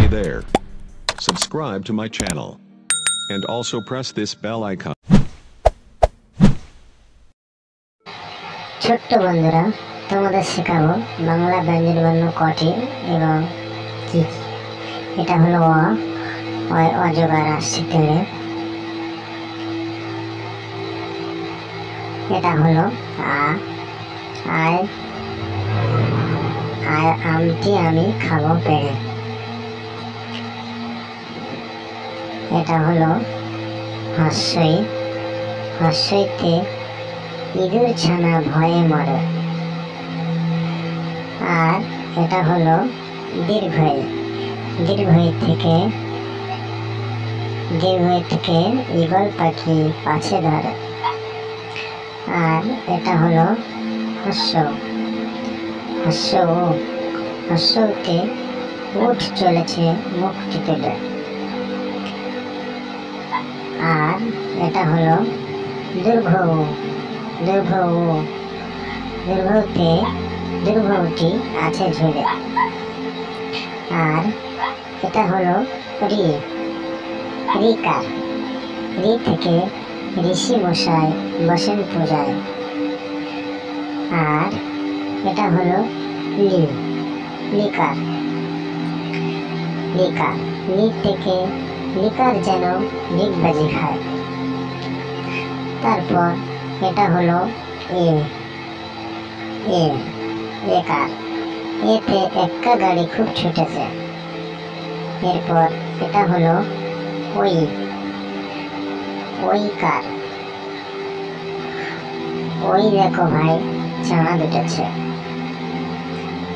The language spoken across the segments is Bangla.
there. Subscribe to my channel. And also press this bell icon. ছোট্ট বন্ধুরা, তোমাদের শেখাবো বাংলা ব্যঞ্জনবর্ণ কটি এবং কি কি। এটা হলো অজগর আসছে তেড়ে। এটা হলো আয় আমটি আমি খাবো পেড়ে। এটা হলো হস্যই, হস্যইতে ইঁদুর ছানা ভয়ে মরে। আর এটা হলো দীর্ঘই, দীর্ঘই থেকে ঈগল পাখি পাছে ধরে। আর এটা হলো হস্য, হস্যতে উঠ চলেছে মুখটি তুলে। আর এটা হলো দুর্ঘৌ, দুর্ঘৌটি আছে ঝুলে। আর এটা হলো রিকার, রি থেকে ঋষি মশাই বসেন পূজায়। আর এটা হলো লিকার, লি থেকে লিকার যেন ডিগবাজি খায়। তারপর এটা হলো একার, এতে এক্কা গাড়ি খুব ছুটেছে। এরপর এটা হলো ওইকার, ওই দেখো ভাই চাঁদ উঠেছে।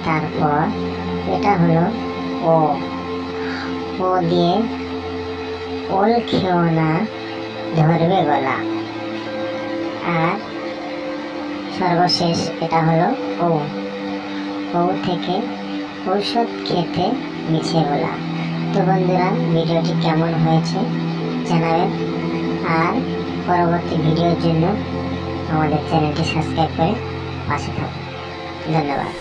তারপর এটা হলো ও দিয়ে ওল খেও না ধরবে গলা। আর সর্বশেষ এটা হলো ও থেকে ঔষধ খেতে মিছে বলা। তো বন্ধুরা, ভিডিওটি কেমন হয়েছে জানাবেন। আর পরবর্তী ভিডিওর জন্য আমাদের চ্যানেলটি সাবস্ক্রাইব করে পাশে থাকুন। ধন্যবাদ।